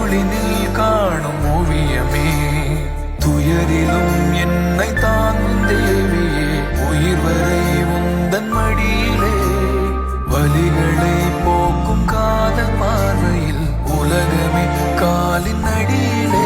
இருளினில் காணும் ஓவியமே, துயரிலும் என்னை தாங்கும் தேவியே, உயிர் வரை உந்தன் மடியிலே, வலிகளை போக்கும் காதல் பார்வையில் உலகமே காலின் அடியிலே.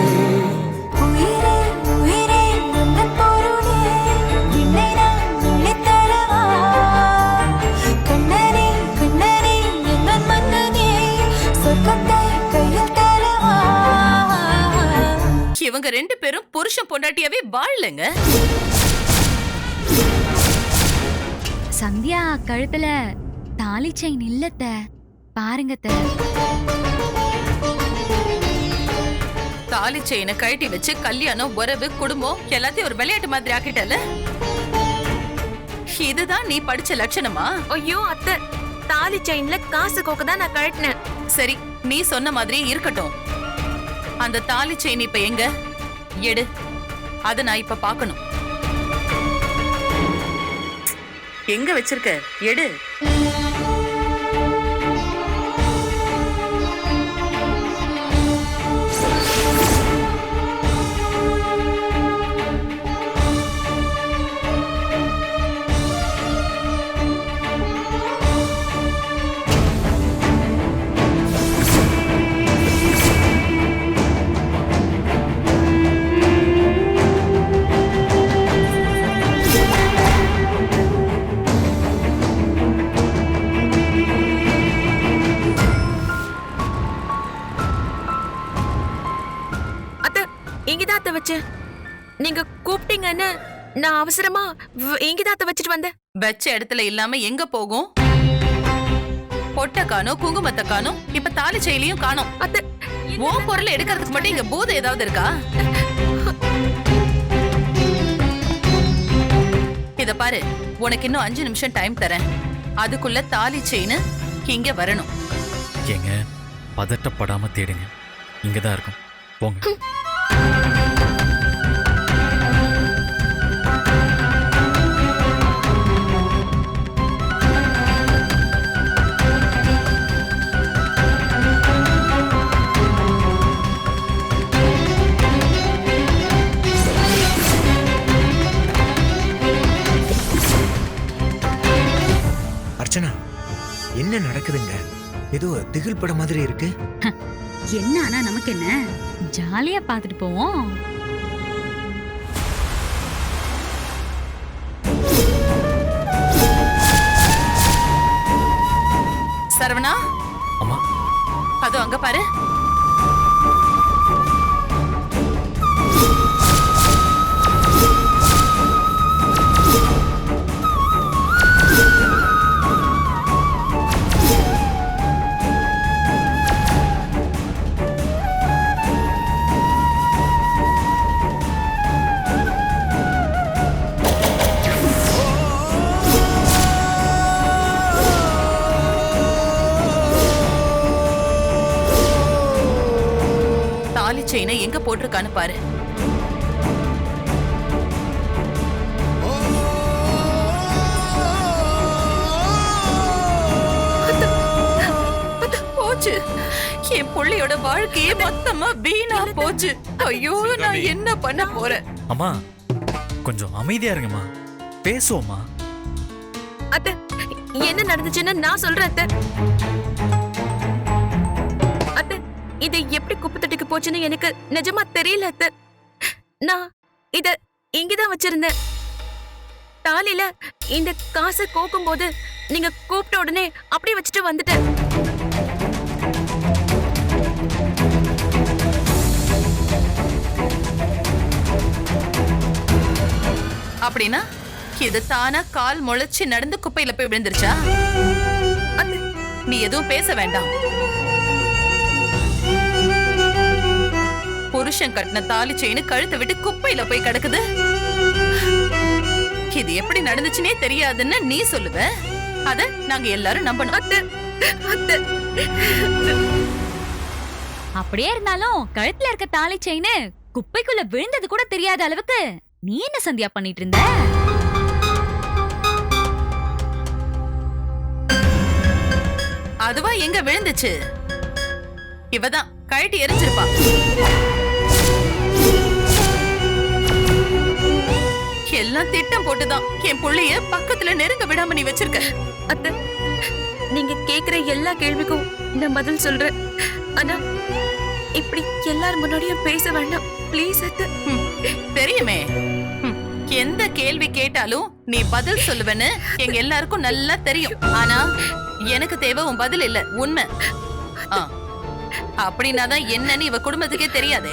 இவங்க ரெண்டு பேரும் புருஷன் பொண்டாட்டியாவே வாழலங்க. சந்தியா கழுத்துல தாலி செயின் இல்லத்த, பாருங்க. தாலி செயினை கழட்டி வச்சு கல்யாணம், உறவு, குடும்பம் எல்லாத்தையும் ஒரு விளையாட்டு மாதிரி ஆக்கிட்டல. இதுதான் நீ படிச்ச லட்சணமா? ஐயோ அத்தை, தாலி செயின்ல காசு கோக்க தான் நான் கழட்டினேன். சரி, நீ சொன்ன மாதிரி இருக்கட்டும். அந்த தாலி செயின் இப்ப எங்க? எடு, அத நான் இப்ப பாக்கணும். எங்க வச்சிருக்க? எடு. இங்கதான் அத்தை வச்சேன். நீங்க கூப்பிட்டீங்கன்னு நான் அவசரமா இங்கதான் அத்தை வச்சுட்டு வந்தேன். வச்ச இடத்துல இல்லாம எங்க போகும்? பொட்ட காணும், குங்குமத்தை காணும், இப்ப தாலி செயலியும் காணும். அத்தை, உன் பொருளை எடுக்கிறதுக்கு மட்டும் இங்க பூதம் ஏதாவது இருக்கா? இத பாரு, உனக்கு இன்னும் 5 நிமிஷம் டைம் தரேன். அதுக்குள்ள தாலி செயின் இங்க வரணும். ஏங்க, பதட்டப்படாம தேடுங்க, இங்கதான் இருக்கும், போங்க. அர்ச்சனா, என்ன நடக்குதுங்க? ஏதோ திகில் பட மாதிரி இருக்கு. என்ன ஆனா நமக்கு என்ன, ஜாலியா பாத்துட்டு போவோம். சரவணா, அம்மா, அதோ அங்க பாரு. தாலி செயினை எங்க போட்டிருக்கான்னு பாரு. போச்சு, என் புள்ளையோட வாழ்க்கையே மொத்தமா வீணா போச்சு. ஐயோ, நான் என்ன பண்ண போறேன்? அம்மா, கொஞ்சம் அமைதியா இருங்கம்மா, பேசுவோம்மா. அத்தை, என்ன நடந்துச்சுன்னு நான் சொல்றேன் அத்தை. அத்தை, இது எப்படி குப்பை தொட்டிக்கு போச்சுன்னு எனக்கு நிஜமா தெரியல அத்தை. நான் இத இங்கதான் வச்சிருந்தேன். தாலில இந்த காசை கோக்கும் போது நீங்க கூப்பிட்ட உடனே அப்படியே வச்சுட்டு வந்துட்டேன். அப்படின்னா இது தானா கால் முளைச்சு நடந்து குப்பையில போய் விழுந்துருச்சா? நீ எதுவும் பேச வேண்டாம். புருஷன் கட்டின தாலி செயின் கழுத்தை விட்டு குப்பையில போய் கிடக்குது. இது எப்படி நடந்துச்சுன்னே தெரியாதுன்னு நீ சொல்லுவ. அத நாங்க எல்லாரும் நம்பணும். அப்படியே இருந்தாலும் கழுத்துல இருக்க தாலி செயின் குப்பைக்குள்ள விழுந்தது கூட தெரியாத அளவுக்கு நீ என்ன சந்தியா பண்ணிட்டு இருந்த? அதுவா எங்க விழுந்துச்சு? இவதான் கழட்டி எரிஞ்சிருப்பா. எல்லாம் திட்டம் போட்டுதான் என் புள்ளைய பக்கத்துல நெருங்க விடாம நீ வச்சிருக்க. அத்தை, நீங்க கேக்குற எல்லா கேள்விக்கும் நான் பதில் சொல்றேன். ஆனா இப்படி எல்லாரும் முன்னாடியும் பேச வேண்டாம் ப்ளீஸ் அத்தை. தெரியுமே, எந்த கேள்வி கேட்டாலும் நீ பதில் சொல்லுவேன்னு எங்க எல்லாருக்கும் நல்லா தெரியும். ஆனா எனக்கு தேவை உன் பதில் இல்ல, உண்மை. அப்படின்னாதான் என்னன்னு இவ குடும்பத்துக்கே தெரியாதே.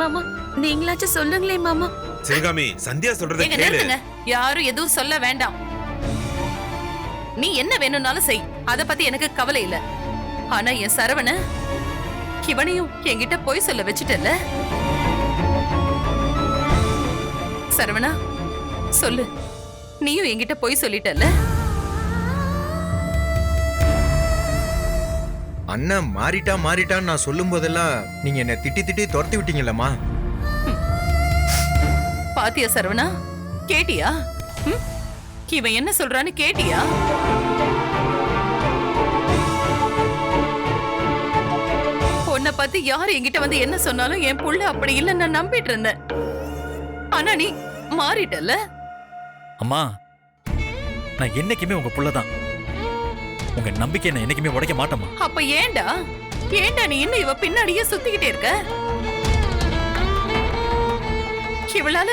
மாமா நீங்களாச்சும் சொல்லுங்களே மாமா. சிவகாமி, சந்தியா சொல்றத கேளு. நிறுத்துங்க, யாரும் எதுவும் சொல்ல வேண்டாம். நீ என்ன வேணும்னாலும் செய், அத பத்தி எனக்கு கவலை இல்ல. ஆனா என் சரவண இவனையும் என்கிட்ட போய் சொல்ல வச்சுட்டல. சரவணா சொல்லு, நீயும் என்கிட்ட போய் சொல்லிட்டல. அண்ணன் மாறிட்டான்னு நான் சொல்லும் போதெல்லாம் நீங்க என்ன திட்டி திட்டி துரத்தி விட்டீங்கல்லம்மா. பாத்தியா சரவணா, கேட்டியா? இவன் என்ன சொல்றான்னு கேட்டியா? உன்னை பத்தி யாரு என்கிட்ட வந்து என்ன சொன்னாலும் என் புள்ள அப்படி இல்ல நான் நம்பிட்டு இருந்தேன். ஆனா நீ மாறிட்டல. அம்மா, நான் என்னைக்குமே உங்க புள்ளதான். உங்க நம்பிக்கை நான் என்னைக்குமே உடைக்க மாட்டேம்மா. அப்ப ஏண்டா நீ இன்னும் இவ பின்னாடியே சுத்திக்கிட்டே இருக்க? இவளால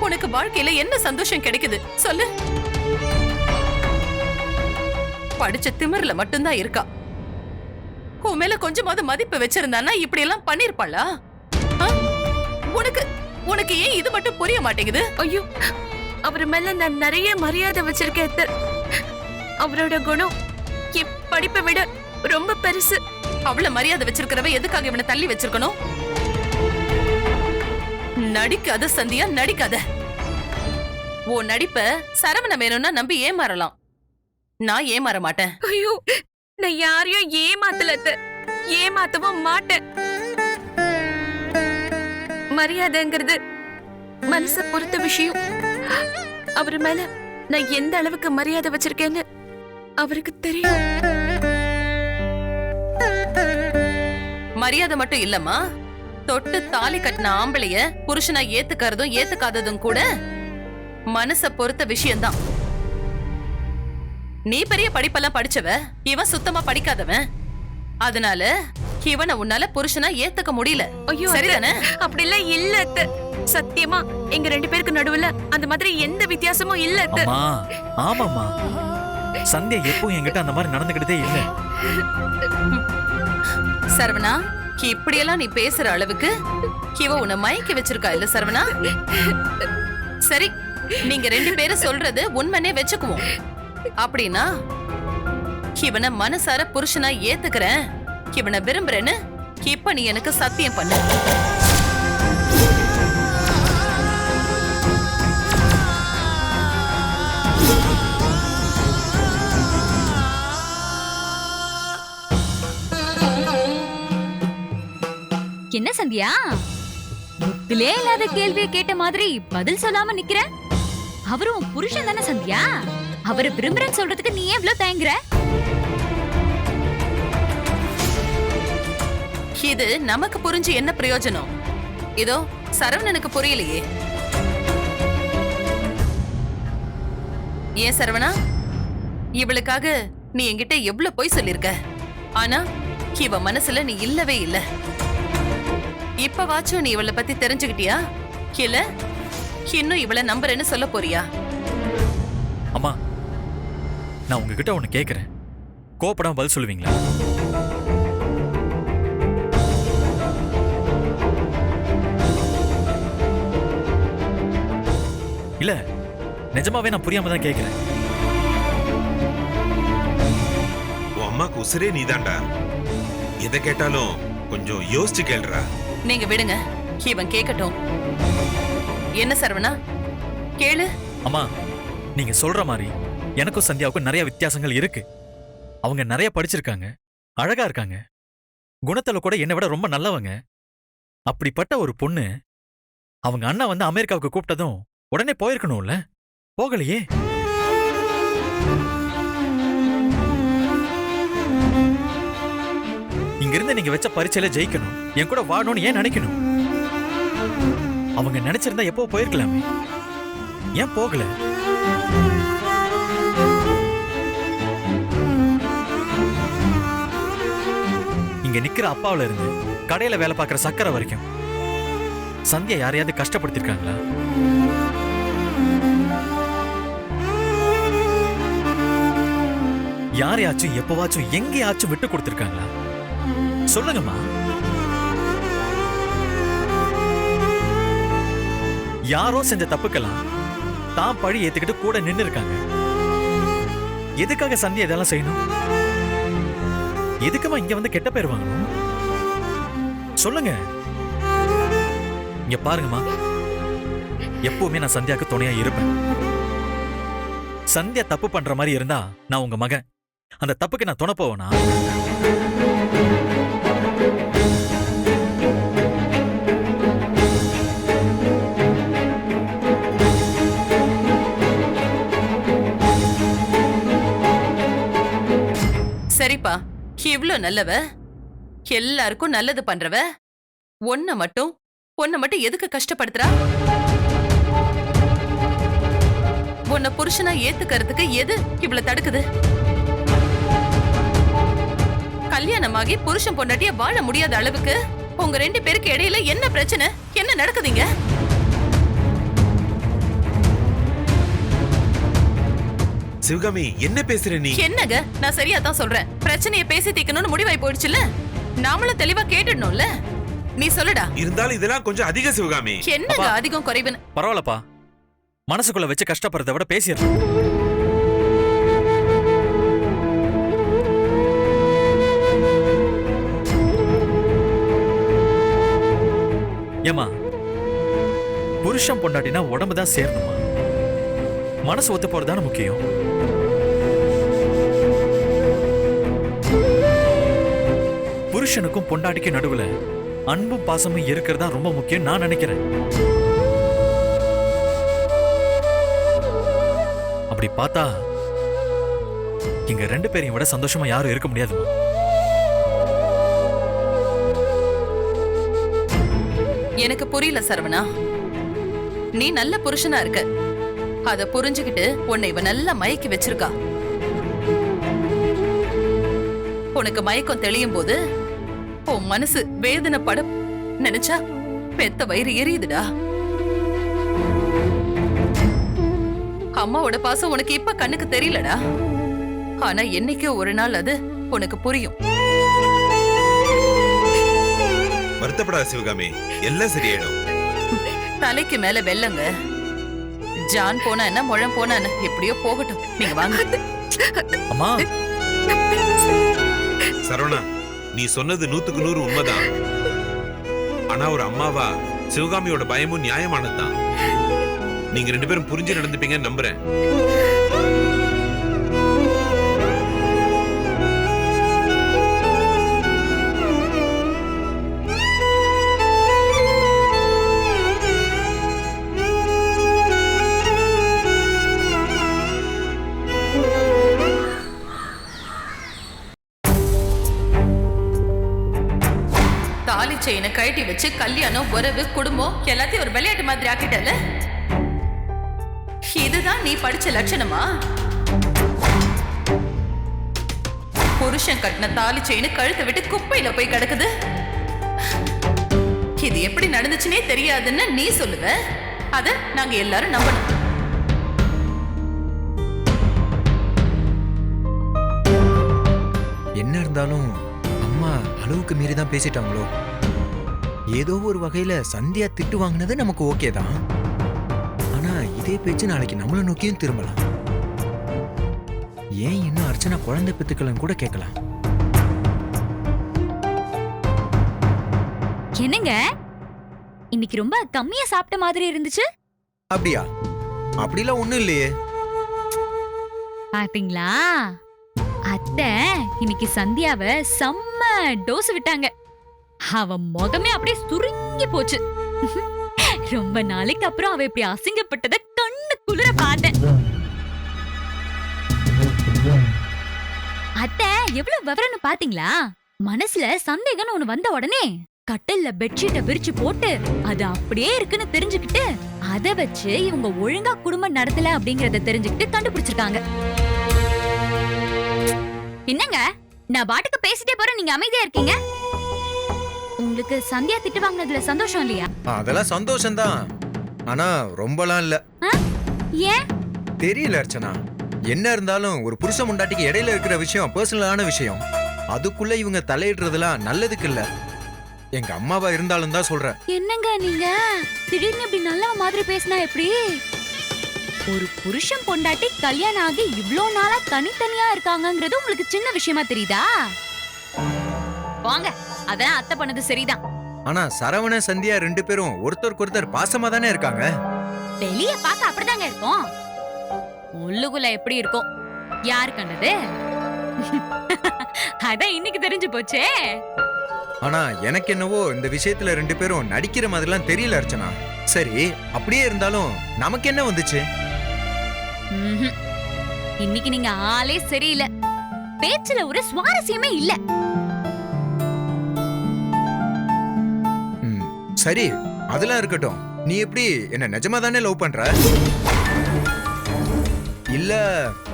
உனக்கு வாழ்க்கையில என்ன சந்தோஷம் கிடைக்குது சொல்லு? படிச்ச திமிர்ல மட்டும்தான் இருக்கா. உன் மேல கொஞ்சமாவது மதிப்பு வச்சிருந்தானா இப்படி எல்லாம் பண்ணிருப்பாளா? உனக்கு ஏன் இது மட்டும் புரிய மாட்டேங்குது? ஐயோ, அவர் மேல நான் நிறைய மரியாதை வச்சிருக்கேன் அத்தை. அவரோட குணம் என் படிப்பை விட ரொம்ப பெருசு. அவ்வளவு மரியாதை வச்சிருக்கிறவ எதுக்காக இவனை தள்ளி வச்சிருக்கணும்? நடிக்காத சந்தியா, நடிக்காத. உன் நடிப்ப சரவண வேணும்னா நம்பி ஏமாறலாம், நான் ஏமாற மாட்டேன். ஐயோ, நான் யாரையும் ஏமாத்தல அத்தை, ஏமாத்தவும் மாட்டேன். மரியாதைங்கிறது மனச பொறுத்த விஷயம். அவர் மேல நான் எந்த அளவுக்கு மரியாதை வச்சிருக்கேன்னு அவருக்கு தெரியும். மரியாதை மட்டும் இல்லம்மா, தொட்டு தாலி கட்டின ஆம்பளைய புருஷனா ஏத்துக்கிறதும் ஏத்துக்காததும் கூட மனச பொறுத்த விஷயம்தான். நீ பெரிய படிப்பெல்லாம் படிச்சவ, இவன் சுத்தமா படிக்காதவன். அதனால இவனை உன்னால புருஷனா ஏத்துக்க முடியல. ஐயோ சரிதானே? அப்படி எல்லாம் இல்ல அத்தை. சத்தியமா எங்க ரெண்டு பேருக்கு நடுவுல அந்த மாதிரி எந்த வித்தியாசமும் இல்ல அத்தை. அம்மா, ஆமாம்மா, சந்தியா எப்பவும் என்கிட்ட அந்த மாதிரி நடந்துக்கிட்டதே இல்ல. சரவணா, இப்படியெல்லாம் நீ பேசுற அளவுக்கு இவ உன்னை மயக்கி வச்சிருக்கா இல்ல சரவணா? சரி, நீங்க ரெண்டு பேரும் சொல்றது உண்மைனே வச்சுக்குவோம். அப்படின்னா இவனை மனசார புருஷனா ஏத்துக்கிறேன், இவனை விரும்புறேன்னு இப்ப நீ எனக்கு சத்தியம் பண்ணு. என்ன சந்தியா, புத்திலே இல்லாத கேள்வியை கேட்ட மாதிரி பதில் சொல்லாம நிக்கிற? அவரும் புருஷன் தானே சந்தியா, அவரை விரும்புறேன்னு சொல்றதுக்கு நீ எவ்வளவு தயங்குற? இது நமக்கு புரிஞ்சு என்ன பிரயோஜனம்? இதோ சரவணனுக்கு புரியலையே. ஏன் சரவணா, இவளுக்காக நீ என்கிட்ட எவ்வளவு பொய் சொல்லிருக்க. ஆனா இவ மனசுல நீ இல்லவே இல்ல. இப்பவாச்சும் நீ இவளை பத்தி தெரிஞ்சுக்கிட்டியா? இல்ல இன்னும் இவளை நம்புறேன்னு சொல்ல போறியா? அம்மா, நான் உங்ககிட்ட ஒண்ணு கேக்குறேன், கோபப்படாம பதில் சொல்லுவீங்களா? இல்ல, நிஜமாவே நான் புரியாம தான் கேக்குறேன். உன் அம்மாக்கு உசுரே நீதான்டா. எதை கேட்டாலும் கொஞ்சம் யோசிச்சு கேளுடா. நீங்க விடுங்க, இவன் கேட்கட்டும். என்ன சரவணா, கேளு. அம்மா, நீங்க சொல்ற மாதிரி எனக்கும் சந்தியாவுக்கும் நிறைய வித்தியாசங்கள் இருக்கு. அவங்க நிறைய படிச்சிருக்காங்க, அழகா இருக்காங்க, குணத்துல கூட என்னை விட ரொம்ப நல்லவங்க. அப்படிப்பட்ட ஒரு பொண்ணு அவங்க அண்ணா வந்து அமெரிக்காவுக்கு கூப்பிட்டதும் உடனே போயிருக்கணும்ல, போகலையே. இங்க இங்கிருந்து நீங்க வச்ச பரீட்சையில ஜெயிக்கணும், என் கூட வாழணும்னு ஏன் நினைக்கணும்? அவங்க நினைச்சிருந்தா எப்போ போயிருக்கலாமே, ஏன் போகல? இங்க நிக்கிற அப்பாவுல இருந்து கடையில வேலை பார்க்கிற சக்கரை வரைக்கும் சந்தியா யாரையாவது கஷ்டப்படுத்திருக்காங்களா? யாரையாச்சும் எப்பவாச்சும் எங்கேயாச்சும் விட்டு கொடுத்திருக்காங்களா? சொல்லுங்கம்மா. யாரோ செஞ்ச தப்புக்கெல்லாம் தான் பழி ஏத்துக்கிட்டு கூட நின்னு இருக்காங்க. எதுக்காக சந்தியா இதெல்லாம் செய்யணும்? எதுக்குமா இங்க வந்து கெட்ட பேர் வாங்கணும்? சொல்லுங்க. இங்க பாருங்கம்மா, எப்பவுமே நான் சந்தியாக்கு துணையா இருப்பேன். சந்தியா தப்பு பண்ற மாதிரி இருந்தா நான் உங்க மகன், அந்த தப்புக்கு நான் துணை போவேனா? சரிப்பா, இவ்ளோ நல்லவ, எல்லாருக்கும் நல்லது பண்றவ, ஒன்ன மட்டும் எதுக்கு கஷ்டப்படுத்துறா? உன்னை புருஷனா ஏத்துக்கிறதுக்கு எது இவ்வளவு தடுக்குது? கல்யாணமாகி புருஷன் பொண்டாட்டிய வாழ முடியாத அளவுக்கு உங்க 2 பேருக்கு இடையில என்ன பிரச்சனை? என்ன நடக்குதுங்க? சிவகாமி, என்ன பேசுற நீ? என்னங்க, நான் சரியா தான் சொல்றேன். பிரச்சனையை பேசி தீக்கணும்னு முடிவாய் போயிடுச்சுல்ல, நாமளும் தெளிவா கேட்டுடணும்ல. நீ சொல்லுடா. இருந்தாலும் இதெல்லாம் கொஞ்சம் அதிக சிவகாமி. என்னங்க அப்பா. அதிகம் குறைவுன்னு? பரவாயில்லப்பா, மனசுக்குள்ள வச்சு கஷ்டப்படுறத விட பேசிடுறேன். ஏமா, புருஷன் பொண்டாட்டினா உடம்பு தான் சேரணுமா? மனசு ஒத்து போறதுதானே முக்கியம். புருஷனுக்கும் பொண்டாட்டிக்கும் நடுவுல அன்பும் பாசமும் இருக்கிறதா ரொம்ப முக்கியம் நான் நினைக்கிறேன். அப்படி பார்த்தா இங்க 2 பேரையும் விட சந்தோஷமா யாரும் இருக்க முடியாதுமா. எனக்கு புரியல சரவணா. நீ நல்ல புருஷனா இருக்க, அத புரிஞ்சுகிட்டு உன்னை இவ நல்லா மயக்கி வச்சிருக்கா. உனக்கு மயக்கம் தெளியும் போது உன் மனசு வேதனைப்பட நினைச்சா பெத்த வயிறு எரியுதுடா. அம்மாவோட பாசம் உனக்கு இப்ப கண்ணுக்கு தெரியலடா, ஆனா என்னைக்கோ ஒரு நாள் அது உனக்கு புரியும். வருத்தப்படாத சிவகாமி, எல்லாம் சரியாயிடும். தலைக்கு மேல வெள்ளங்க. ஜான் போனா என்ன, முழம் போனா என்ன, எப்படியோ போகட்டும். நீங்க வாங்க. அம்மா, சரவணா, நீ சொன்னது 100க்கு 100 உண்மைதான். ஆனா ஒரு அம்மாவா சிவகாமியோட பயமும் நியாயமானதுதான். நீங்க 2 பேரும் புரிஞ்சு நடந்துப்பீங்கன்னு நம்புறேன். தாலி செயினை கழட்டி வச்சு கல்யாணம், உறவு, குடும்பம் எல்லாத்தையும் ஒரு விளையாட்டு மாதிரி ஆக்கிட்டல. இதுதான் நீ படிச்ச லட்சணமா? புருஷன் கட்டின தாலி செயின் கழுத்தை விட்டு குப்பையில போய் கிடக்குது. இது எப்படி நடந்துச்சுன்னே தெரியாதுன்னு நீ சொல்லுவ, அத நாங்க எல்லாரும் நம்பணும். என்ன இருந்தாலும் அம்மா அளவுக்கு மீறி தான் பேசிட்டாங்களோ. ஏதோ ஒரு வகையில சந்தியா திட்டு வாங்கினது நமக்கு ஓகே தான். ஆனா இதே பேச்சு நாளைக்கு நம்மளை நோக்கியும் திரும்பலாம். ஏன் இன்னும் அர்ச்சனா குழந்தை பெத்துக்கலன்னு கூட கேட்கலாம். என்னங்க இன்னைக்கு ரொம்ப கம்மியா சாப்பிட்ட மாதிரி இருந்துச்சு. அப்படியா? அப்படிலாம் ஒண்ணும் இல்லையே. பாத்தீங்களா, அத்தை இன்னைக்கு சந்தியாவை செம்ம டோஸ் விட்டாங்க. அவ முகமே அப்படியே சுருங்கி போச்சு. ரொம்ப நாளைக்கு அப்புறம் அவ இப்படி அசிங்கப்பட்டத கண்ணு குளிர பார்த்தேன். அத்தை எவ்வளவு விவரம்னு பாத்தீங்களா? மனசுல சந்தேகம்னு ஒண்ணு வந்த உடனே கட்டில்ல பெட்ஷீட்டை விரிச்சு போட்டு அது அப்படியே இருக்குன்னு தெரிஞ்சுக்கிட்டு அத வச்சு இவங்க ஒழுங்கா குடும்பம் நடத்தல அப்படிங்கறத தெரிஞ்சுக்கிட்டு கண்டுபிடிச்சிருக்காங்க. என்னங்க நான் பாட்டுக்கு பேசிட்டே போறேன், நீங்க அமைதியா இருக்கீங்க. உங்களுக்கு சந்தியா திட்டு வாங்கினதுல சந்தோஷம் இல்லையா? அதெல்லாம் சந்தோஷம்தான், ஆனா ரொம்பலாம் இல்ல. ஏன் தெரியல அர்ச்சனா, என்ன இருந்தாலும் ஒரு புருஷ முண்டாட்டிக்கு இடையில இருக்கிற விஷயம் பர்சனலான விஷயம், அதுக்குள்ள இவங்க தலையிடுறதுலாம் நல்லதுக்கு இல்ல. எங்க அம்மாவா இருந்தாலும் தான் சொல்றேன். என்னங்க நீங்க திடீர்னு இப்படி நல்லவ மாதிரி பேசினா எப்படி? ஒரு புருஷன் பொண்டாட்டி கல்யாணம் ஆகி இவ்ளோ நாளா தனித்தனியா இருக்காங்கங்கிறது உங்களுக்கு சின்ன விஷயமா தெரியுதா? வாங்க, அதான் அத்தை பண்ணது சரிதான். ஆனா சரவண சந்தியா 2 பேரும் ஒருத்தருக்கு ஒருத்தர் பாசமா தானே இருக்காங்க. வெளிய பார்க்க அப்படிதாங்க இருக்கும், உள்ளுக்குள்ள எப்படி இருக்கும் யாரு கண்டது? அதான் இன்னைக்கு தெரிஞ்சு போச்சே. ஆனா எனக்கு என்னவோ இந்த விஷயத்துல 2 பேரும் நடிக்கிற மாதிரிலாம் தெரியல அர்ச்சனா. சரி, அப்படியே இருந்தாலும் நமக்கு என்ன வந்துச்சு? இன்னைக்கு நீங்க ஆளே சரியில்லை, பேச்சுல ஒரு சுவாரஸ்யமே இல்ல. சரி, அதெல்லாம் இருக்கட்டும். நீ எப்படி என்ன நிஜமா தானே லவ் பண்ற? இல்ல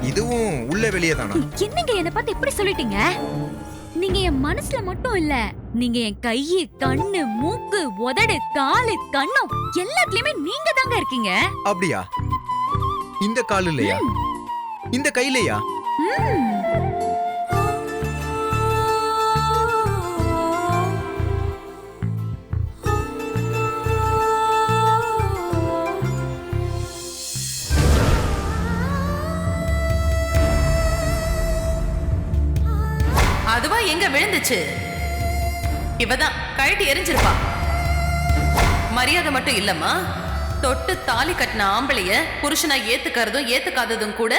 இதுவும் உள்ள வெளியே தானா? என்னங்க என்ன பார்த்து இப்படி சொல்லிட்டீங்க? நீங்க என் மனசுல மட்டும் இல்ல, நீங்க என் கை, கண்ணு, மூக்கு, உதடு, காலு, கண்ணம் எல்லாத்துலயுமே நீங்க தாங்க இருக்கீங்க. அப்படியா? இந்த காலுலயா? இந்த கையிலயா? அதுவா எங்க விழுந்துச்சு? இவதான் கழட்டி எரிஞ்சிருப்பா. மரியாதை மட்டும் இல்லம்மா, தொட்டு தாலி கட்டின ஆம்பளைய புருஷனா ஏத்துக்கிறதும் ஏத்துக்காததும் கூட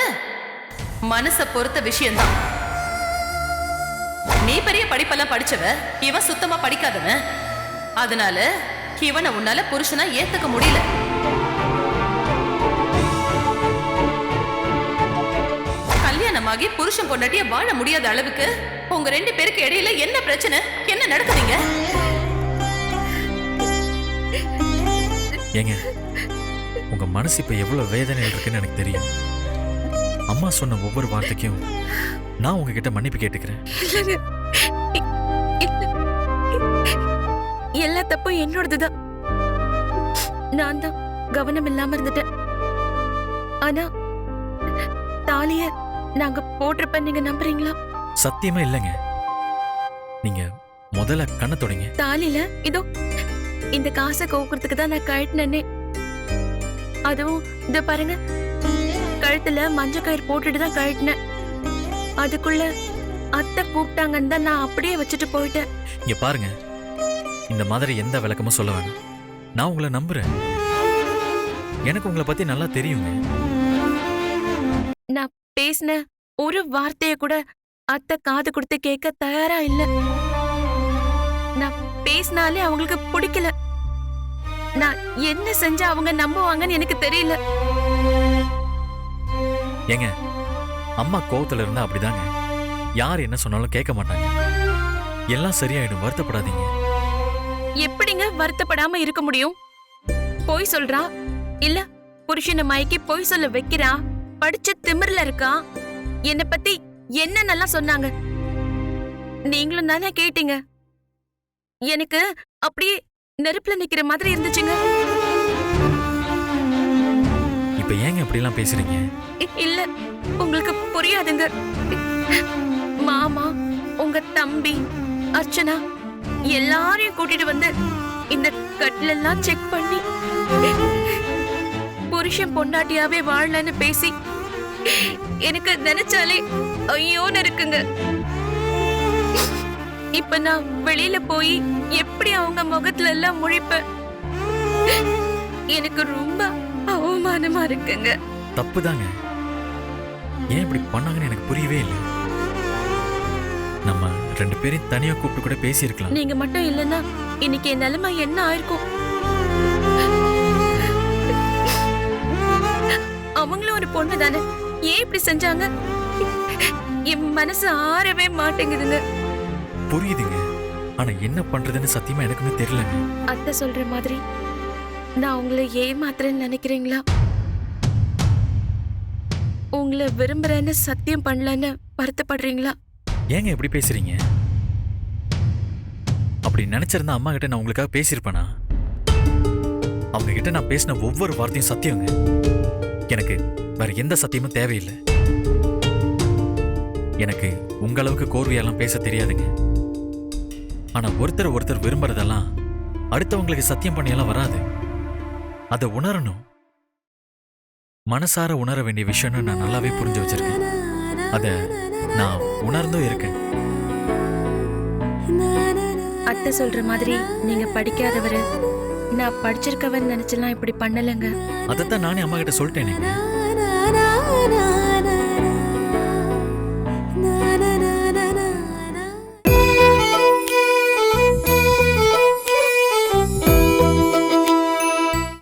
மனச பொறுத்த விஷயம்தான். நீ பெரிய படிப்பெல்லாம் படிச்சவ, இவன் சுத்தமா படிக்காதவன். அதனால இவனை உன்னால புருஷனா ஏத்துக்க முடியல. கல்யாணமாகி புருஷன் பொண்டாட்டிய வாழ முடியாத அளவுக்கு உங்க 2 பேருக்கு இடையில என்ன பிரச்சனை, என்ன நடக்குதுங்க? ஏங்க, உங்க மனசு இப்ப எவ்வளவு வேதனை இருக்குன்னு எனக்கு தெரியும். அம்மா சொன்ன ஒவ்வொரு வார்த்தைக்கும் நான் உங்ககிட்ட மன்னிப்பு கேட்டுக்கிறேன். எல்லா தப்பும் என்னோடதுதான். நான் தான் கவனம் இல்லாம இருந்துட்டேன். ஆனா தாலிய நாங்க போட்டிருப்ப நீங்க நம்புறீங்களா? சத்தியமா இல்லைங்க. நீங்க முதல்ல கண்ணை தொடங்க. தாலில இதோ இந்த காசை கோக்குறதுக்கு தான் நான் கழட்டினே. அதுவும் இத பாருங்க, கழுத்துல மஞ்சள் கயிறு போட்டுட்டு தான் கழட்டினேன். அதுக்குள்ள அத்தை கூப்பிட்டாங்கன்னு தான் நான் அப்படியே வச்சுட்டு போயிட்டேன். இங்க பாருங்க, இந்த மாதிரி எந்த விளக்கமும் சொல்ல வேணாம். நான் உங்களை நம்புறேன். எனக்கு உங்களை பத்தி நல்லா தெரியுங்க. நான் பேசின ஒரு வார்த்தைய கூட அத்தை காது கொடுத்து கேட்க தயாரா இல்ல. நான் பேசினாலே அவங்களுக்கு பிடிக்கல. நான் என்ன செஞ்சா அவங்க நம்புவாங்கன்னு எனக்கு தெரியல. ஏங்க, அம்மா கோவத்துல இருந்தா அப்படிதாங்க. யார் என்ன சொன்னாலும் கேட்க மாட்டாங்க. எல்லாம் சரியாயிடும், வருத்தப்படாதீங்க. எப்படிங்க வருத்தப்படாம இருக்க முடியும்? போய் சொல்றா, இல்ல புருஷனை மயக்கி போய் சொல்ல வைக்கிறா, படிச்ச திமிர்ல இருக்கா. என்ன பத்தி என்னென்னலாம் சொன்னாங்க நீங்களும் தானே கேட்டீங்க. எனக்கு அப்படியே நெருப்புல நிக்கிற மாதிரி இருந்துச்சுங்க. இப்ப ஏங்க இப்படி எல்லாம் பேசுறீங்க? இல்ல, உங்களுக்கு புரியாதுங்க. மாமா, உங்க தம்பி, அர்ச்சனா எல்லாரையும் கூட்டிட்டு வந்து இந்த கட்டிலெல்லாம் செக் பண்ணி புருஷன் பொண்டாட்டியாவே வாழலன்னு பேசி எனக்கு நினைச்சாலே ஐயோன்னு இருக்குங்க. இப்ப நான் வெளியில போய் எப்படி அவங்க முகத்துல எல்லாம் முழிப்பேன்? எனக்கு ரொம்ப அவமானமா இருக்குங்க. தப்புதாங்க. ஏன் இப்படி பண்ணாங்கன்னு எனக்கு புரியவே இல்லை. நம்ம 2 பேரையும் தனியா கூப்பிட்டு கூட பேசியிருக்கலாம். நீங்க மட்டும் இல்லைன்னா இன்னைக்கு என் நிலைமை என்ன ஆயிருக்கும்? அவங்களும் ஒரு பொண்ணு தானே, ஏன் இப்படி செஞ்சாங்க? என் மனசு ஆறவே மாட்டேங்குதுங்க. புரியுதுங்க. ஆனா என்ன பண்றதுன்னு சத்தியமா எனக்குமே தெரியலங்க. அத்தை சொல்ற மாதிரி நான் உங்களை ஏமாத்துறேன்னு நினைக்கிறீங்களா? உங்களை விரும்புறேன்னு சத்தியம் பண்ணலன்னு வருத்தப்படுறீங்களா? ஏங்க எப்படி பேசுறீங்க? அப்படி நினைச்சிருந்தா அம்மா கிட்ட நான் உங்களுக்காக பேசியிருப்பேனா? அவங்க கிட்ட நான் பேசின ஒவ்வொரு வார்த்தையும் சத்தியங்க. எனக்கு வேற எந்த சத்தியமும் தேவையில்லை. எனக்கு உங்க அளவுக்கு கோர்வையெல்லாம் பேச தெரியாதுங்க. ஆனா ஒருத்தர் விரும்புறதெல்லாம் அடுத்தவங்களுக்கு சத்தியம் பண்ணியெல்லாம் வராது. அதை உணரணும். மனசார உணர வேண்டிய விஷயம்னு நான் நல்லாவே புரிஞ்சு வச்சிருக்கேன். அத நான் உணர்ந்தும் இருக்கேன். அத்தை சொல்ற மாதிரி நீங்க படிக்காதவரு, நான் படிச்சிருக்கவன் நினைச்செல்லாம் இப்படி பண்ணலங்க. அதைத்தான் நானே அம்மா கிட்ட சொல்லிட்டேனேங்க.